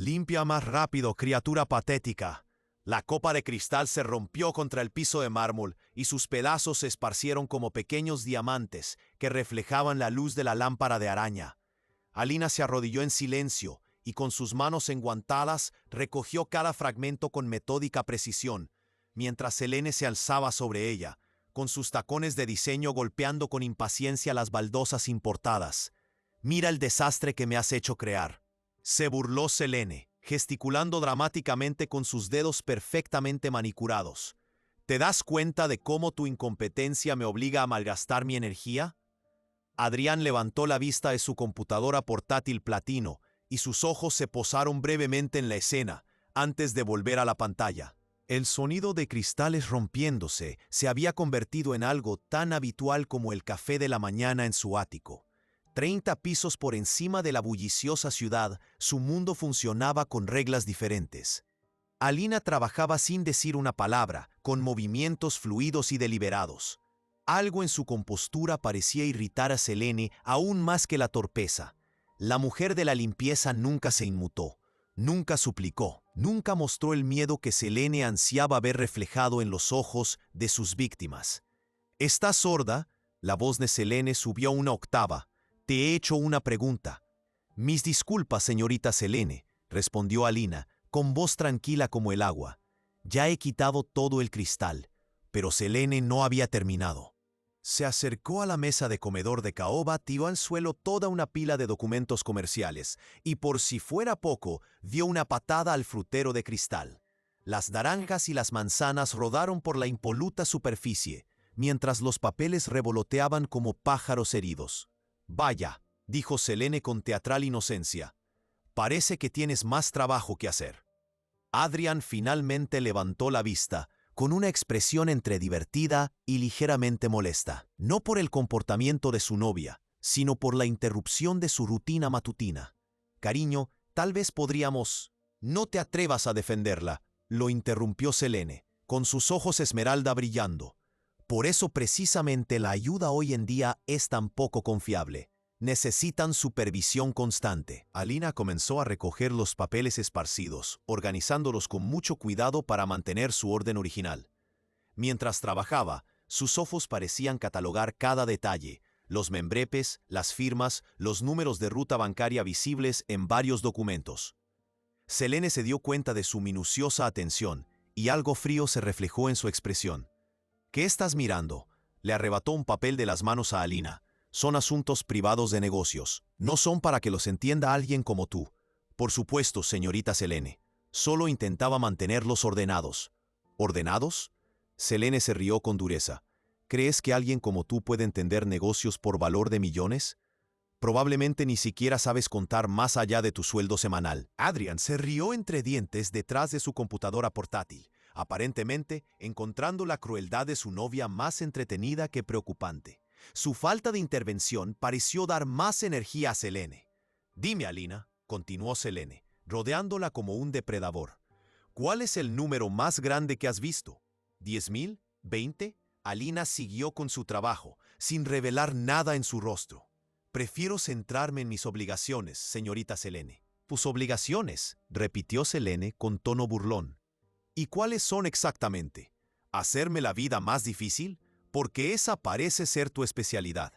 Limpia más rápido, criatura patética. La copa de cristal se rompió contra el piso de mármol y sus pedazos se esparcieron como pequeños diamantes que reflejaban la luz de la lámpara de araña. Alina se arrodilló en silencio y con sus manos enguantadas recogió cada fragmento con metódica precisión, mientras Selene se alzaba sobre ella, con sus tacones de diseño golpeando con impaciencia las baldosas importadas. «Mira el desastre que me has hecho crear», se burló Selene, gesticulando dramáticamente con sus dedos perfectamente manicurados. «¿Te das cuenta de cómo tu incompetencia me obliga a malgastar mi energía?» Adrián levantó la vista de su computadora portátil platino y sus ojos se posaron brevemente en la escena antes de volver a la pantalla. El sonido de cristales rompiéndose se había convertido en algo tan habitual como el café de la mañana en su ático. 30 pisos por encima de la bulliciosa ciudad, su mundo funcionaba con reglas diferentes. Alina trabajaba sin decir una palabra, con movimientos fluidos y deliberados. Algo en su compostura parecía irritar a Selene aún más que la torpeza. La mujer de la limpieza nunca se inmutó, nunca suplicó, nunca mostró el miedo que Selene ansiaba ver reflejado en los ojos de sus víctimas. «¿Estás sorda?» La voz de Selene subió una octava. «Te he hecho una pregunta». «Mis disculpas, señorita Selene», respondió Alina, con voz tranquila como el agua. «Ya he quitado todo el cristal». Pero Selene no había terminado. Se acercó a la mesa de comedor de caoba, tiró al suelo toda una pila de documentos comerciales y, por si fuera poco, dio una patada al frutero de cristal. Las naranjas y las manzanas rodaron por la impoluta superficie, mientras los papeles revoloteaban como pájaros heridos. «Vaya», dijo Selene con teatral inocencia, «parece que tienes más trabajo que hacer». Adrián finalmente levantó la vista, con una expresión entre divertida y ligeramente molesta, no por el comportamiento de su novia, sino por la interrupción de su rutina matutina. «Cariño, tal vez podríamos...» «No te atrevas a defenderla», lo interrumpió Selene, con sus ojos esmeralda brillando. «Por eso precisamente la ayuda hoy en día es tan poco confiable. Necesitan supervisión constante». Alina comenzó a recoger los papeles esparcidos, organizándolos con mucho cuidado para mantener su orden original. Mientras trabajaba, sus ojos parecían catalogar cada detalle, los membrepes, las firmas, los números de ruta bancaria visibles en varios documentos. Selene se dio cuenta de su minuciosa atención y algo frío se reflejó en su expresión. «¿Qué estás mirando?», le arrebató un papel de las manos a Alina. «Son asuntos privados de negocios. No son para que los entienda alguien como tú». «Por supuesto, señorita Selene. Solo intentaba mantenerlos ordenados». «¿Ordenados?». Selene se rió con dureza. «¿Crees que alguien como tú puede entender negocios por valor de millones? Probablemente ni siquiera sabes contar más allá de tu sueldo semanal». Adrián se rió entre dientes detrás de su computadora portátil, aparentemente encontrando la crueldad de su novia más entretenida que preocupante. Su falta de intervención pareció dar más energía a Selene. «Dime, Alina», continuó Selene, rodeándola como un depredador, «¿cuál es el número más grande que has visto? ¿10,000? ¿20?» Alina siguió con su trabajo, sin revelar nada en su rostro. «Prefiero centrarme en mis obligaciones, señorita Selene». «¿Tus obligaciones?», repitió Selene con tono burlón. «¿Y cuáles son exactamente? ¿Hacerme la vida más difícil? Porque esa parece ser tu especialidad».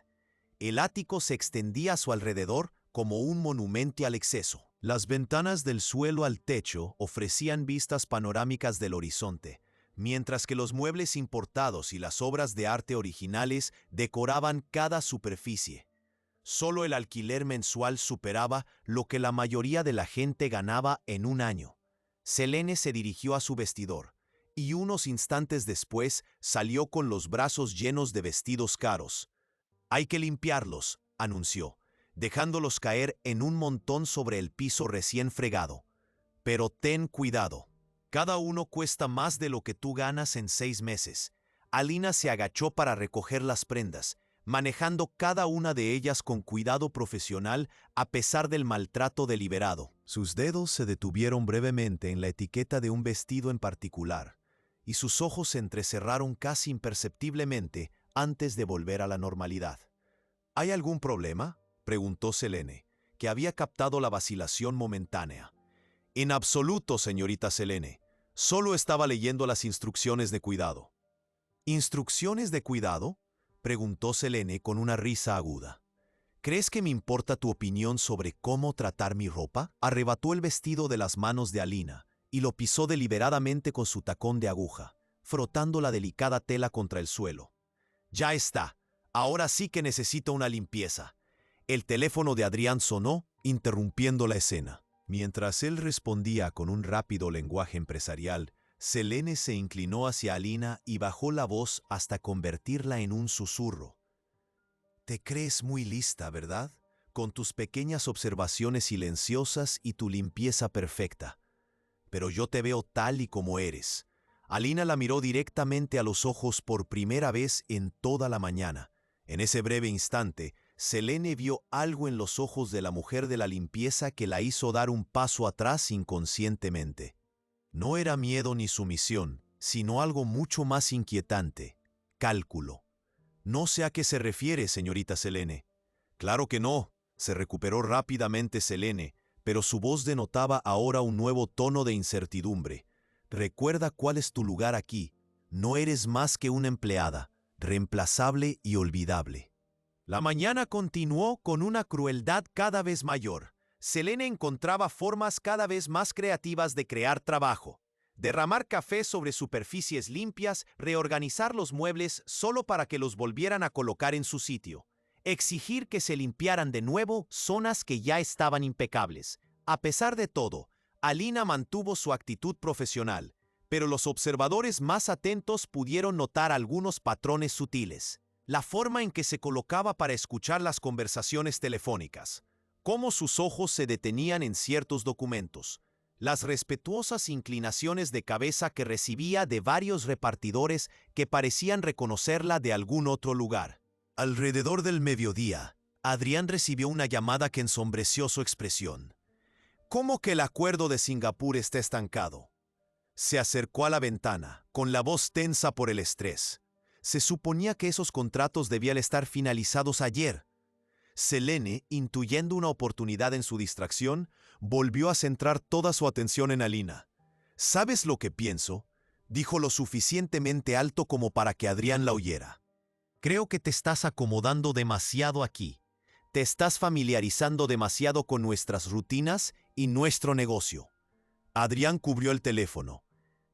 El ático se extendía a su alrededor como un monumento al exceso. Las ventanas del suelo al techo ofrecían vistas panorámicas del horizonte, mientras que los muebles importados y las obras de arte originales decoraban cada superficie. Solo el alquiler mensual superaba lo que la mayoría de la gente ganaba en un año. Selene se dirigió a su vestidor, y unos instantes después salió con los brazos llenos de vestidos caros. «Hay que limpiarlos», anunció, dejándolos caer en un montón sobre el piso recién fregado. «Pero ten cuidado. Cada uno cuesta más de lo que tú ganas en 6 meses». Alina se agachó para recoger las prendas, manejando cada una de ellas con cuidado profesional a pesar del maltrato deliberado. Sus dedos se detuvieron brevemente en la etiqueta de un vestido en particular, y sus ojos se entrecerraron casi imperceptiblemente antes de volver a la normalidad. «¿Hay algún problema?», preguntó Selene, que había captado la vacilación momentánea. En absoluto, señorita Selene. Solo estaba leyendo las instrucciones de cuidado. ¿Instrucciones de cuidado?, preguntó Selene con una risa aguda. ¿Crees que me importa tu opinión sobre cómo tratar mi ropa? Arrebató el vestido de las manos de Alina y lo pisó deliberadamente con su tacón de aguja, frotando la delicada tela contra el suelo. Ya está. Ahora sí que necesito una limpieza. El teléfono de Adrián sonó, interrumpiendo la escena. Mientras él respondía con un rápido lenguaje empresarial, Selene se inclinó hacia Alina y bajó la voz hasta convertirla en un susurro. Te crees muy lista, ¿verdad? Con tus pequeñas observaciones silenciosas y tu limpieza perfecta. Pero yo te veo tal y como eres. Alina la miró directamente a los ojos por primera vez en toda la mañana. En ese breve instante, Selene vio algo en los ojos de la mujer de la limpieza que la hizo dar un paso atrás inconscientemente. No era miedo ni sumisión, sino algo mucho más inquietante: cálculo. No sé a qué se refiere, señorita Selene. Claro que no, se recuperó rápidamente Selene, pero su voz denotaba ahora un nuevo tono de incertidumbre. Recuerda cuál es tu lugar aquí. No eres más que una empleada, reemplazable y olvidable. La mañana continuó con una crueldad cada vez mayor. Selene encontraba formas cada vez más creativas de crear trabajo. Derramar café sobre superficies limpias, reorganizar los muebles solo para que los volvieran a colocar en su sitio. Exigir que se limpiaran de nuevo zonas que ya estaban impecables. A pesar de todo, Alina mantuvo su actitud profesional, pero los observadores más atentos pudieron notar algunos patrones sutiles. La forma en que se colocaba para escuchar las conversaciones telefónicas, cómo sus ojos se detenían en ciertos documentos, las respetuosas inclinaciones de cabeza que recibía de varios repartidores que parecían reconocerla de algún otro lugar. Alrededor del mediodía, Adrián recibió una llamada que ensombreció su expresión. ¿Cómo que el acuerdo de Singapur está estancado? Se acercó a la ventana, con la voz tensa por el estrés. Se suponía que esos contratos debían estar finalizados ayer. Selene, intuyendo una oportunidad en su distracción, volvió a centrar toda su atención en Alina. ¿Sabes lo que pienso?, dijo lo suficientemente alto como para que Adrián la oyera. Creo que te estás acomodando demasiado aquí. Te estás familiarizando demasiado con nuestras rutinas y nuestro negocio. Adrián cubrió el teléfono.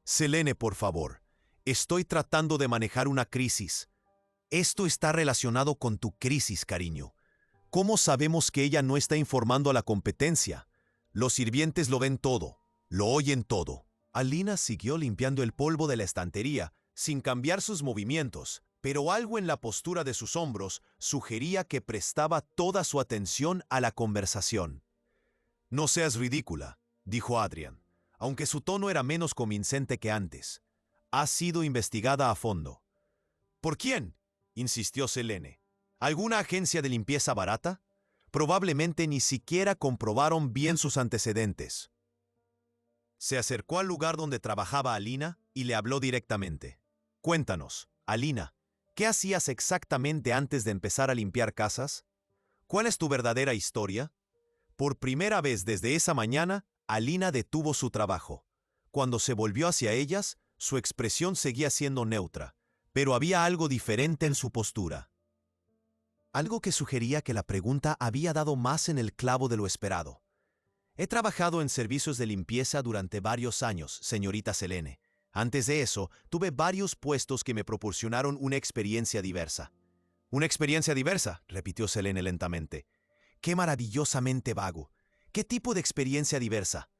Selene, por favor. Estoy tratando de manejar una crisis. Esto está relacionado con tu crisis, cariño. ¿Cómo sabemos que ella no está informando a la competencia? Los sirvientes lo ven todo, lo oyen todo. Alina siguió limpiando el polvo de la estantería, sin cambiar sus movimientos, pero algo en la postura de sus hombros sugería que prestaba toda su atención a la conversación. No seas ridícula, dijo Adrián, aunque su tono era menos convincente que antes. Ha sido investigada a fondo. ¿Por quién?, insistió Selene. ¿Alguna agencia de limpieza barata? Probablemente ni siquiera comprobaron bien sus antecedentes. Se acercó al lugar donde trabajaba Alina y le habló directamente. Cuéntanos, Alina, ¿qué hacías exactamente antes de empezar a limpiar casas? ¿Cuál es tu verdadera historia? Por primera vez desde esa mañana, Alina detuvo su trabajo. Cuando se volvió hacia ellas, su expresión seguía siendo neutra, pero había algo diferente en su postura. Algo que sugería que la pregunta había dado más en el clavo de lo esperado. He trabajado en servicios de limpieza durante varios años, señorita Selene. Antes de eso, tuve varios puestos que me proporcionaron una experiencia diversa. ¿Una experiencia diversa?, repitió Selene lentamente. ¡Qué maravillosamente vago! ¿Qué tipo de experiencia diversa?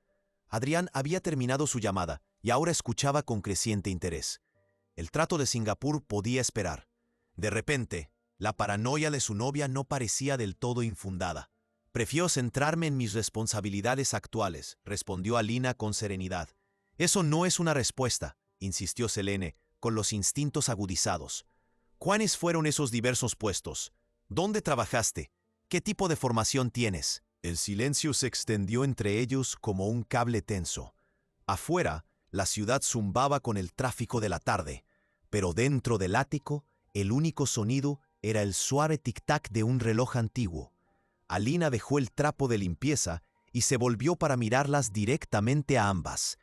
Adrián había terminado su llamada y ahora escuchaba con creciente interés. El trato de Singapur podía esperar. De repente, la paranoia de su novia no parecía del todo infundada. Prefiero centrarme en mis responsabilidades actuales, respondió Alina con serenidad. Eso no es una respuesta, insistió Selene, con los instintos agudizados. ¿Cuáles fueron esos diversos puestos? ¿Dónde trabajaste? ¿Qué tipo de formación tienes? El silencio se extendió entre ellos como un cable tenso. Afuera, la ciudad zumbaba con el tráfico de la tarde, pero dentro del ático, el único sonido era el suave tic-tac de un reloj antiguo. Alina dejó el trapo de limpieza y se volvió para mirarlas directamente a ambas.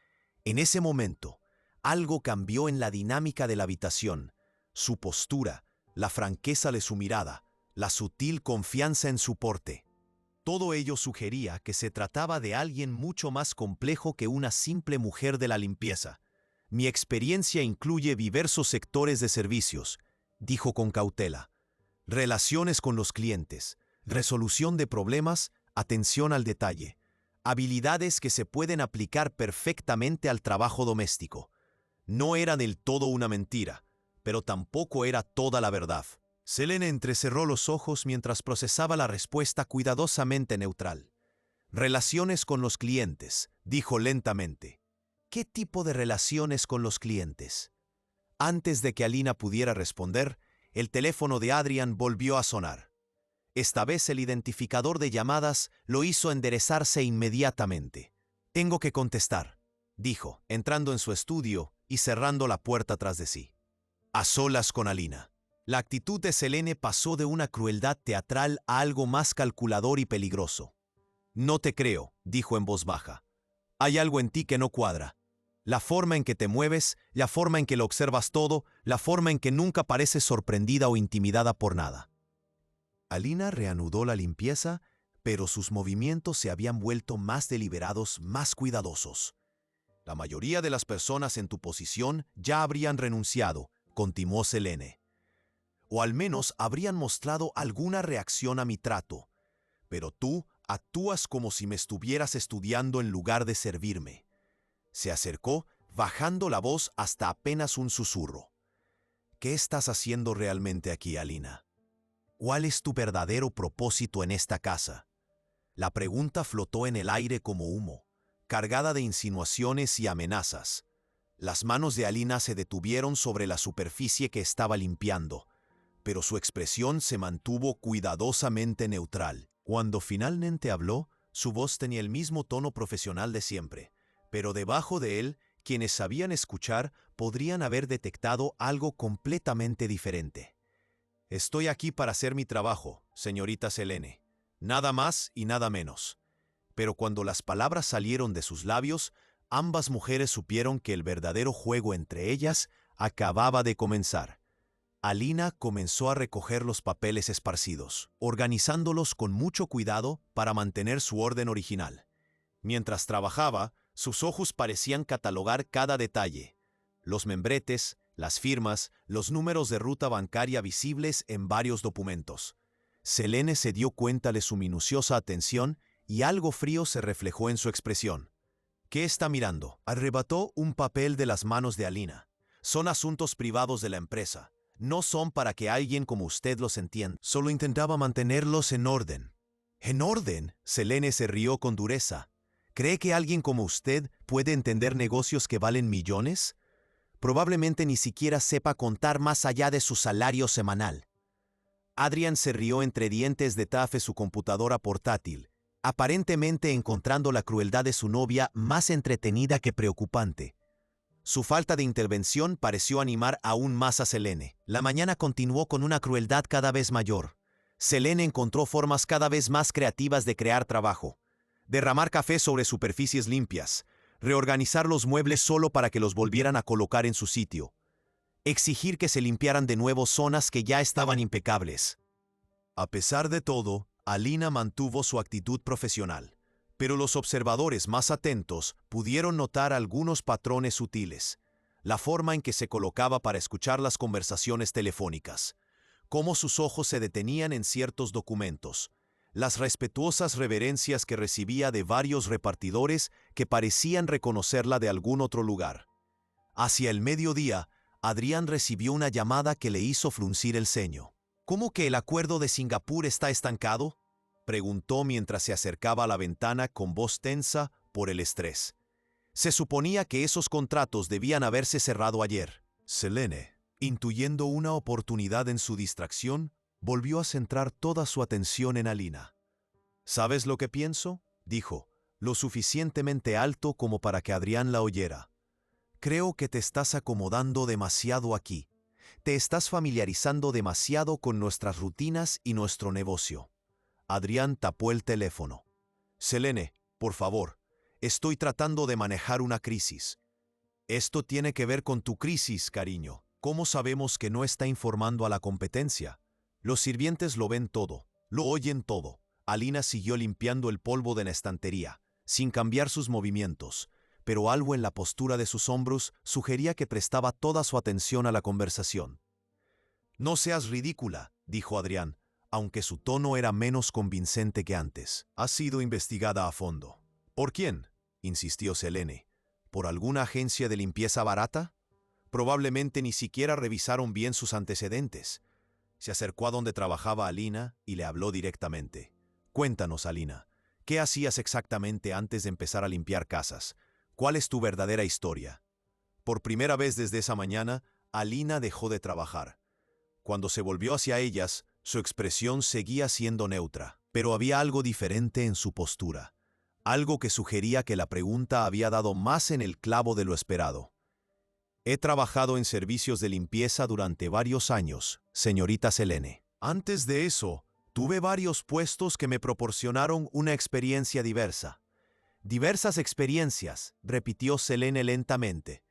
En ese momento, algo cambió en la dinámica de la habitación. Su postura, la franqueza de su mirada, la sutil confianza en su porte. Todo ello sugería que se trataba de alguien mucho más complejo que una simple mujer de la limpieza. Mi experiencia incluye diversos sectores de servicios, dijo con cautela. Relaciones con los clientes, resolución de problemas, atención al detalle. Habilidades que se pueden aplicar perfectamente al trabajo doméstico. No era del todo una mentira, pero tampoco era toda la verdad. Selene entrecerró los ojos mientras procesaba la respuesta cuidadosamente neutral. Relaciones con los clientes, dijo lentamente. ¿Qué tipo de relaciones con los clientes? Antes de que Alina pudiera responder, el teléfono de Adrian volvió a sonar. Esta vez el identificador de llamadas lo hizo enderezarse inmediatamente. Tengo que contestar, dijo, entrando en su estudio y cerrando la puerta tras de sí. A solas con Alina. La actitud de Selene pasó de una crueldad teatral a algo más calculador y peligroso. No te creo, dijo en voz baja. Hay algo en ti que no cuadra. La forma en que te mueves, la forma en que lo observas todo, la forma en que nunca pareces sorprendida o intimidada por nada. Alina reanudó la limpieza, pero sus movimientos se habían vuelto más deliberados, más cuidadosos. La mayoría de las personas en tu posición ya habrían renunciado, continuó Selene. O al menos habrían mostrado alguna reacción a mi trato. Pero tú actúas como si me estuvieras estudiando en lugar de servirme. Se acercó, bajando la voz hasta apenas un susurro. ¿Qué estás haciendo realmente aquí, Alina? ¿Cuál es tu verdadero propósito en esta casa? La pregunta flotó en el aire como humo, cargada de insinuaciones y amenazas. Las manos de Alina se detuvieron sobre la superficie que estaba limpiando, pero su expresión se mantuvo cuidadosamente neutral. Cuando finalmente habló, su voz tenía el mismo tono profesional de siempre, pero debajo de él, quienes sabían escuchar podrían haber detectado algo completamente diferente. Estoy aquí para hacer mi trabajo, señorita Selene. Nada más y nada menos. Pero cuando las palabras salieron de sus labios, ambas mujeres supieron que el verdadero juego entre ellas acababa de comenzar. Alina comenzó a recoger los papeles esparcidos, organizándolos con mucho cuidado para mantener su orden original. Mientras trabajaba, sus ojos parecían catalogar cada detalle. Los membretes, las firmas, los números de ruta bancaria visibles en varios documentos. Selene se dio cuenta de su minuciosa atención y algo frío se reflejó en su expresión. ¿Qué está mirando? Arrebató un papel de las manos de Alina. Son asuntos privados de la empresa. No son para que alguien como usted los entienda. Solo intentaba mantenerlos en orden. ¿En orden? Selene se rió con dureza. ¿Cree que alguien como usted puede entender negocios que valen millones? Probablemente ni siquiera sepa contar más allá de su salario semanal. Adrian se rió entre dientes de tafe su computadora portátil, aparentemente encontrando la crueldad de su novia más entretenida que preocupante. Su falta de intervención pareció animar aún más a Selene. La mañana continuó con una crueldad cada vez mayor. Selene encontró formas cada vez más creativas de crear trabajo. Derramar café sobre superficies limpias, reorganizar los muebles solo para que los volvieran a colocar en su sitio, exigir que se limpiaran de nuevo zonas que ya estaban impecables. A pesar de todo, Alina mantuvo su actitud profesional, pero los observadores más atentos pudieron notar algunos patrones sutiles, la forma en que se colocaba para escuchar las conversaciones telefónicas, cómo sus ojos se detenían en ciertos documentos, las respetuosas reverencias que recibía de varios repartidores que parecían reconocerla de algún otro lugar. Hacia el mediodía, Adrián recibió una llamada que le hizo fruncir el ceño. ¿Cómo que el acuerdo de Singapur está estancado?, preguntó mientras se acercaba a la ventana con voz tensa por el estrés. Se suponía que esos contratos debían haberse cerrado ayer. Selene, intuyendo una oportunidad en su distracción, volvió a centrar toda su atención en Alina. ¿Sabes lo que pienso?, dijo, lo suficientemente alto como para que Adrián la oyera. Creo que te estás acomodando demasiado aquí. Te estás familiarizando demasiado con nuestras rutinas y nuestro negocio. Adrián tapó el teléfono. Selene, por favor, estoy tratando de manejar una crisis. Esto tiene que ver con tu crisis, cariño. ¿Cómo sabemos que no está informando a la competencia? Los sirvientes lo ven todo, lo oyen todo. Alina siguió limpiando el polvo de la estantería, sin cambiar sus movimientos, pero algo en la postura de sus hombros sugería que prestaba toda su atención a la conversación. No seas ridícula, dijo Adrián, aunque su tono era menos convincente que antes. Has sido investigada a fondo. ¿Por quién?, insistió Selene. ¿Por alguna agencia de limpieza barata? Probablemente ni siquiera revisaron bien sus antecedentes. Se acercó a donde trabajaba Alina y le habló directamente. Cuéntanos, Alina, ¿qué hacías exactamente antes de empezar a limpiar casas? ¿Cuál es tu verdadera historia? Por primera vez desde esa mañana, Alina dejó de trabajar. Cuando se volvió hacia ellas, su expresión seguía siendo neutra, pero había algo diferente en su postura, algo que sugería que la pregunta había dado más en el clavo de lo esperado. He trabajado en servicios de limpieza durante varios años, señorita Selene. Antes de eso, tuve varios puestos que me proporcionaron una experiencia diversa. Diversas experiencias, repitió Selene lentamente.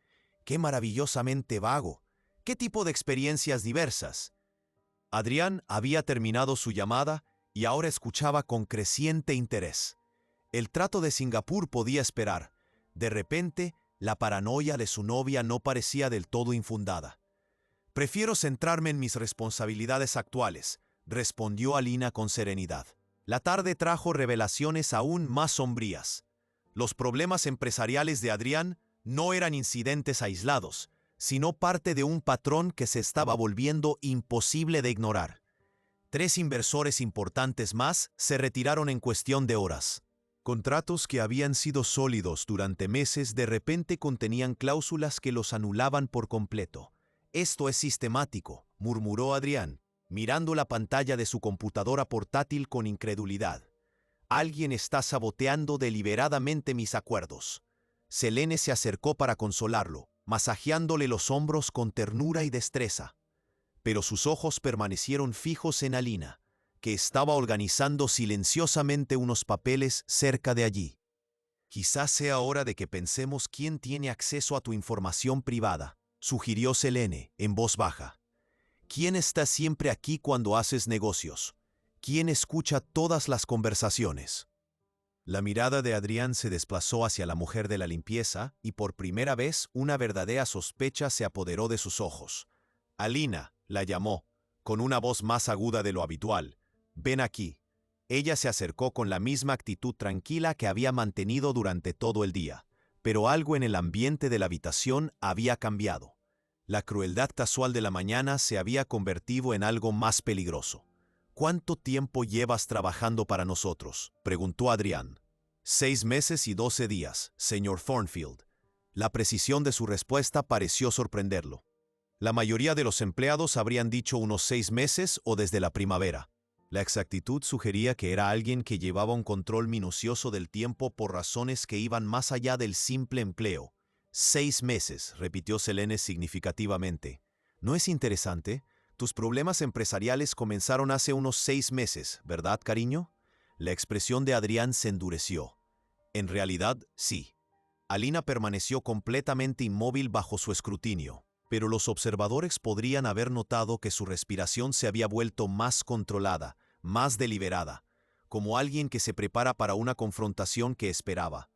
¡Qué maravillosamente vago! ¿Qué tipo de experiencias diversas? Adrián había terminado su llamada y ahora escuchaba con creciente interés. El trato de Singapur podía esperar. De repente, la paranoia de su novia no parecía del todo infundada. Prefiero centrarme en mis responsabilidades actuales, respondió Alina con serenidad. La tarde trajo revelaciones aún más sombrías. Los problemas empresariales de Adrián no eran incidentes aislados, sino parte de un patrón que se estaba volviendo imposible de ignorar. 3 inversores importantes más se retiraron en cuestión de horas. Contratos que habían sido sólidos durante meses de repente contenían cláusulas que los anulaban por completo. Esto es sistemático, murmuró Adrián, mirando la pantalla de su computadora portátil con incredulidad. Alguien está saboteando deliberadamente mis acuerdos. Selene se acercó para consolarlo, masajeándole los hombros con ternura y destreza. Pero sus ojos permanecieron fijos en Alina, que estaba organizando silenciosamente unos papeles cerca de allí. Quizás sea hora de que pensemos quién tiene acceso a tu información privada, sugirió Selene en voz baja. ¿Quién está siempre aquí cuando haces negocios? ¿Quién escucha todas las conversaciones? La mirada de Adrián se desplazó hacia la mujer de la limpieza y por primera vez una verdadera sospecha se apoderó de sus ojos. Alina, la llamó, con una voz más aguda de lo habitual. Ven aquí. Ella se acercó con la misma actitud tranquila que había mantenido durante todo el día, pero algo en el ambiente de la habitación había cambiado. La crueldad casual de la mañana se había convertido en algo más peligroso. ¿Cuánto tiempo llevas trabajando para nosotros?, preguntó Adrián. 6 meses y 12 días, señor Thornfield. La precisión de su respuesta pareció sorprenderlo. La mayoría de los empleados habrían dicho unos 6 meses o desde la primavera. La exactitud sugería que era alguien que llevaba un control minucioso del tiempo por razones que iban más allá del simple empleo. 6 meses, repitió Selene significativamente. ¿No es interesante? Tus problemas empresariales comenzaron hace unos 6 meses, ¿verdad, cariño? La expresión de Adrián se endureció. En realidad, sí. Alina permaneció completamente inmóvil bajo su escrutinio, pero los observadores podrían haber notado que su respiración se había vuelto más controlada, más deliberada, como alguien que se prepara para una confrontación que esperaba.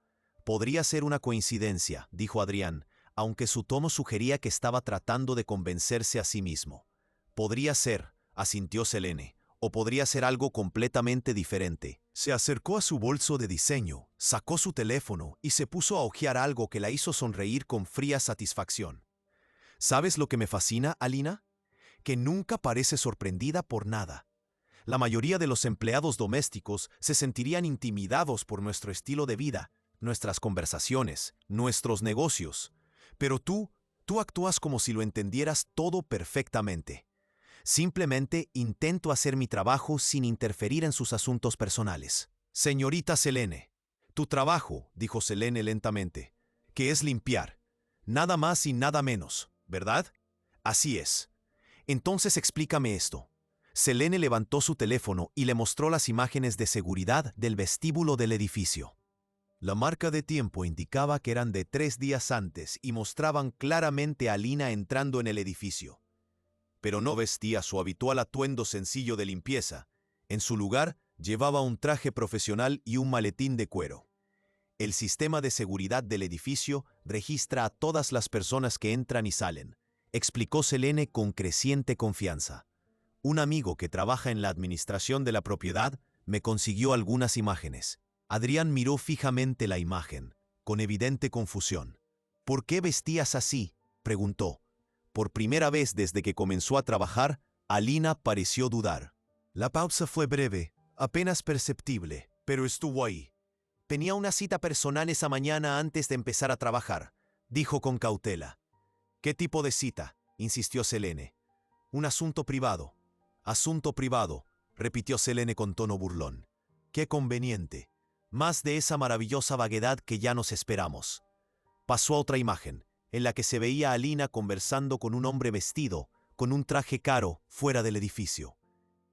Podría ser una coincidencia, dijo Adrián, aunque su tono sugería que estaba tratando de convencerse a sí mismo. Podría ser, asintió Selene, o podría ser algo completamente diferente. Se acercó a su bolso de diseño, sacó su teléfono y se puso a hojear algo que la hizo sonreír con fría satisfacción. ¿Sabes lo que me fascina, Alina? Que nunca parece sorprendida por nada. La mayoría de los empleados domésticos se sentirían intimidados por nuestro estilo de vida, nuestras conversaciones, nuestros negocios. Pero tú actúas como si lo entendieras todo perfectamente. Simplemente intento hacer mi trabajo sin interferir en sus asuntos personales. Señorita Selene, tu trabajo, dijo Selene lentamente, que es limpiar. Nada más y nada menos, ¿verdad? Así es. Entonces explícame esto. Selene levantó su teléfono y le mostró las imágenes de seguridad del vestíbulo del edificio. La marca de tiempo indicaba que eran de 3 días antes y mostraban claramente a Alina entrando en el edificio. Pero no vestía su habitual atuendo sencillo de limpieza. En su lugar, llevaba un traje profesional y un maletín de cuero. El sistema de seguridad del edificio registra a todas las personas que entran y salen, explicó Selene con creciente confianza. Un amigo que trabaja en la administración de la propiedad me consiguió algunas imágenes. Adrián miró fijamente la imagen, con evidente confusión. ¿Por qué vestías así?, preguntó. Por primera vez desde que comenzó a trabajar, Alina pareció dudar. La pausa fue breve, apenas perceptible, pero estuvo ahí. Tenía una cita personal esa mañana antes de empezar a trabajar, dijo con cautela. ¿Qué tipo de cita?, insistió Selene. Un asunto privado. Asunto privado, repitió Selene con tono burlón. Qué conveniente. Más de esa maravillosa vaguedad que ya nos esperamos. Pasó a otra imagen, en la que se veía a Alina conversando con un hombre vestido, con un traje caro, fuera del edificio.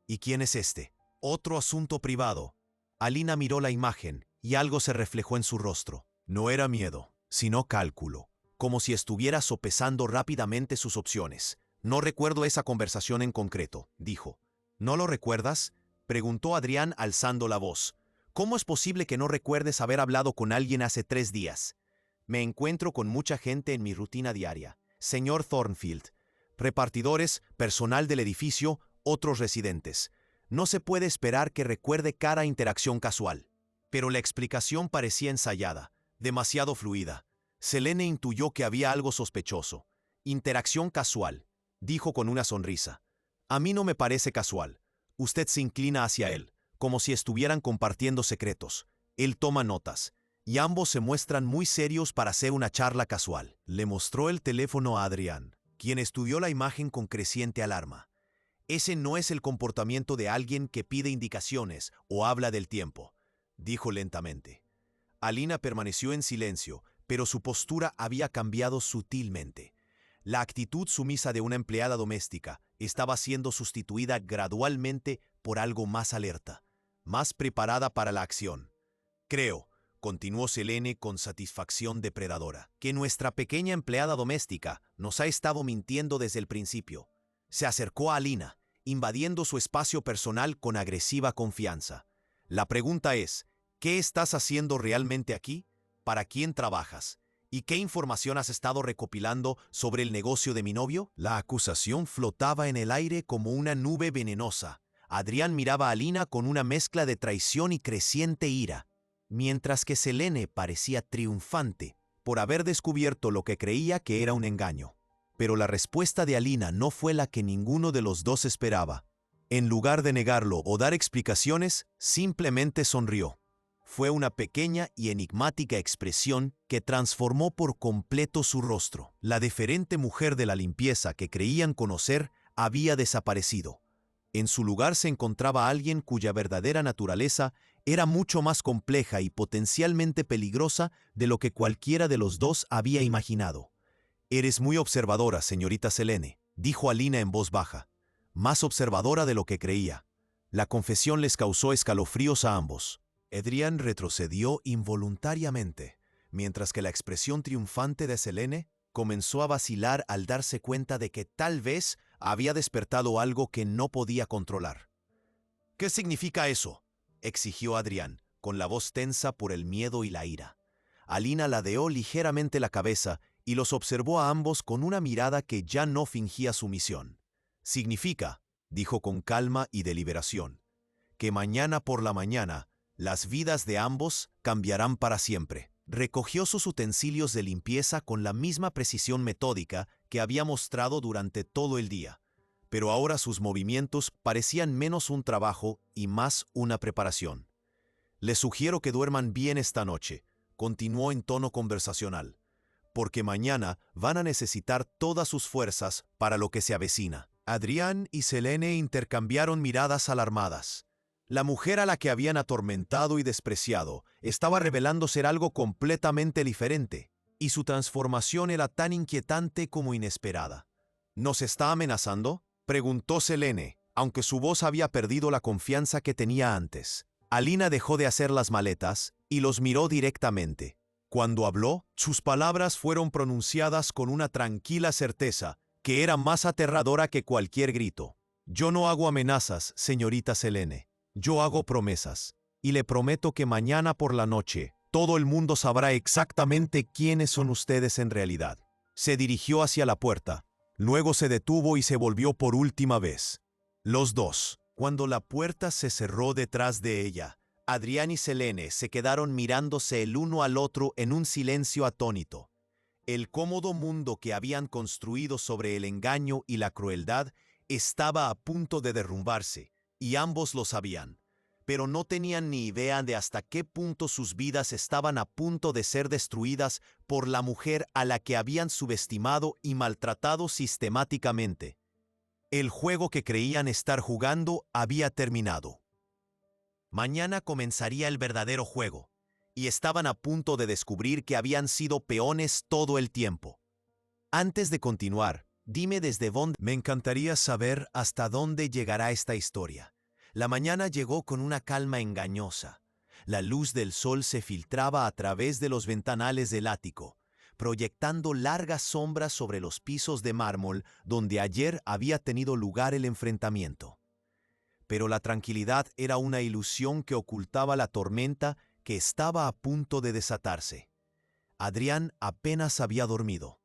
¿Y quién es este? Otro asunto privado. Alina miró la imagen, y algo se reflejó en su rostro. No era miedo, sino cálculo, como si estuviera sopesando rápidamente sus opciones. No recuerdo esa conversación en concreto, dijo. ¿No lo recuerdas?, preguntó Adrián alzando la voz. ¿Cómo es posible que no recuerdes haber hablado con alguien hace 3 días? Me encuentro con mucha gente en mi rutina diaria. Señor Thornfield, repartidores, personal del edificio, otros residentes. No se puede esperar que recuerde cada interacción casual. Pero la explicación parecía ensayada, demasiado fluida. Selene intuyó que había algo sospechoso. Interacción casual, dijo con una sonrisa. A mí no me parece casual. Usted se inclina hacia él, como si estuvieran compartiendo secretos. Él toma notas, y ambos se muestran muy serios para hacer una charla casual. Le mostró el teléfono a Adrián, quien estudió la imagen con creciente alarma. Ese no es el comportamiento de alguien que pide indicaciones o habla del tiempo, dijo lentamente. Alina permaneció en silencio, pero su postura había cambiado sutilmente. La actitud sumisa de una empleada doméstica estaba siendo sustituida gradualmente por algo más alerta, más preparada para la acción. Creo, continuó Selene con satisfacción depredadora, que nuestra pequeña empleada doméstica nos ha estado mintiendo desde el principio. Se acercó a Alina, invadiendo su espacio personal con agresiva confianza. La pregunta es, ¿qué estás haciendo realmente aquí? ¿Para quién trabajas? ¿Y qué información has estado recopilando sobre el negocio de mi novio? La acusación flotaba en el aire como una nube venenosa. Adrián miraba a Alina con una mezcla de traición y creciente ira, mientras que Selene parecía triunfante por haber descubierto lo que creía que era un engaño. Pero la respuesta de Alina no fue la que ninguno de los dos esperaba. En lugar de negarlo o dar explicaciones, simplemente sonrió. Fue una pequeña y enigmática expresión que transformó por completo su rostro. La deferente mujer de la limpieza que creían conocer había desaparecido. En su lugar se encontraba alguien cuya verdadera naturaleza era mucho más compleja y potencialmente peligrosa de lo que cualquiera de los dos había imaginado. «Eres muy observadora, señorita Selene», dijo Alina en voz baja. Más observadora de lo que creía. La confesión les causó escalofríos a ambos. Adrián retrocedió involuntariamente, mientras que la expresión triunfante de Selene comenzó a vacilar al darse cuenta de que tal vez había despertado algo que no podía controlar. «¿Qué significa eso?», exigió Adrián, con la voz tensa por el miedo y la ira. Alina ladeó ligeramente la cabeza y los observó a ambos con una mirada que ya no fingía sumisión. «Significa», dijo con calma y deliberación, «que mañana por la mañana las vidas de ambos cambiarán para siempre». Recogió sus utensilios de limpieza con la misma precisión metódica que había mostrado durante todo el día, pero ahora sus movimientos parecían menos un trabajo y más una preparación. «Les sugiero que duerman bien esta noche», continuó en tono conversacional, «porque mañana van a necesitar todas sus fuerzas para lo que se avecina». Adrián y Selene intercambiaron miradas alarmadas. La mujer a la que habían atormentado y despreciado estaba revelando ser algo completamente diferente, y su transformación era tan inquietante como inesperada. «¿Nos está amenazando?», preguntó Selene, aunque su voz había perdido la confianza que tenía antes. Alina dejó de hacer las maletas y los miró directamente. Cuando habló, sus palabras fueron pronunciadas con una tranquila certeza que era más aterradora que cualquier grito. Yo no hago amenazas, señorita Selene. Yo hago promesas. Y le prometo que mañana por la noche todo el mundo sabrá exactamente quiénes son ustedes en realidad. Se dirigió hacia la puerta. Luego se detuvo y se volvió por última vez. Los dos. Cuando la puerta se cerró detrás de ella, Adrián y Selene se quedaron mirándose el uno al otro en un silencio atónito. El cómodo mundo que habían construido sobre el engaño y la crueldad estaba a punto de derrumbarse, y ambos lo sabían, pero no tenían ni idea de hasta qué punto sus vidas estaban a punto de ser destruidas por la mujer a la que habían subestimado y maltratado sistemáticamente. El juego que creían estar jugando había terminado. Mañana comenzaría el verdadero juego, y estaban a punto de descubrir que habían sido peones todo el tiempo. Antes de continuar, dime desde dónde. Me encantaría saber hasta dónde llegará esta historia. La mañana llegó con una calma engañosa. La luz del sol se filtraba a través de los ventanales del ático, proyectando largas sombras sobre los pisos de mármol donde ayer había tenido lugar el enfrentamiento. Pero la tranquilidad era una ilusión que ocultaba la tormenta que estaba a punto de desatarse. Adrián apenas había dormido.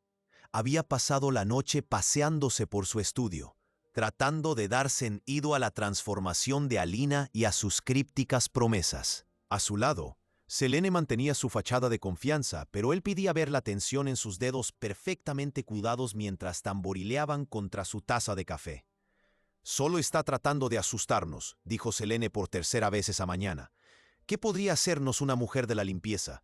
Había pasado la noche paseándose por su estudio, tratando de dar sentido a la transformación de Alina y a sus crípticas promesas. A su lado, Selene mantenía su fachada de confianza, pero él podía ver la tensión en sus dedos perfectamente cuidados mientras tamborileaban contra su taza de café. «Solo está tratando de asustarnos», dijo Selene por tercera vez esa mañana. «¿Qué podría hacernos una mujer de la limpieza?»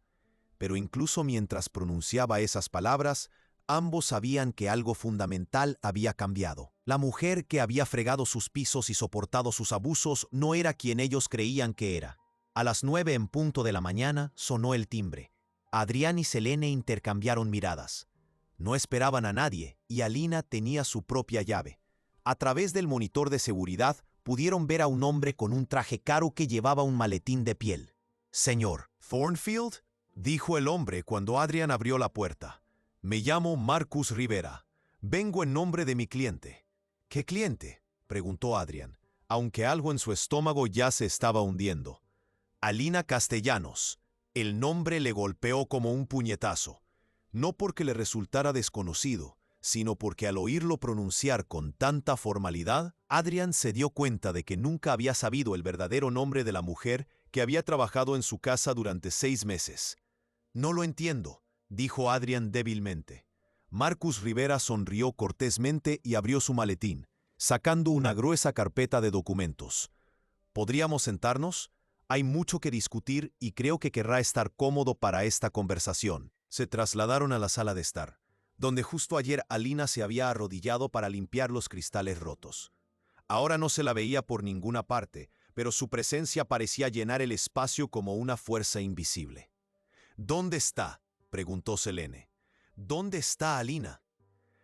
Pero incluso mientras pronunciaba esas palabras, ambos sabían que algo fundamental había cambiado. La mujer que había fregado sus pisos y soportado sus abusos no era quien ellos creían que era. A las 9 en punto de la mañana sonó el timbre. Adrián y Selene intercambiaron miradas. No esperaban a nadie y Alina tenía su propia llave. A través del monitor de seguridad pudieron ver a un hombre con un traje caro que llevaba un maletín de piel. «Señor Thornfield», dijo el hombre cuando Adrián abrió la puerta. «Me llamo Marcus Rivera. Vengo en nombre de mi cliente». «¿Qué cliente?», preguntó Adrián, aunque algo en su estómago ya se estaba hundiendo. «Alina Castellanos». El nombre le golpeó como un puñetazo. No porque le resultara desconocido, sino porque al oírlo pronunciar con tanta formalidad, Adrián se dio cuenta de que nunca había sabido el verdadero nombre de la mujer que había trabajado en su casa durante 6 meses. «No lo entiendo», dijo Adrián débilmente. Marcus Rivera sonrió cortésmente y abrió su maletín, sacando una gruesa carpeta de documentos. «¿Podríamos sentarnos? Hay mucho que discutir y creo que querrá estar cómodo para esta conversación». Se trasladaron a la sala de estar, donde justo ayer Alina se había arrodillado para limpiar los cristales rotos. Ahora no se la veía por ninguna parte, pero su presencia parecía llenar el espacio como una fuerza invisible. «¿Dónde está?», preguntó Selene. «¿Dónde está Alina?».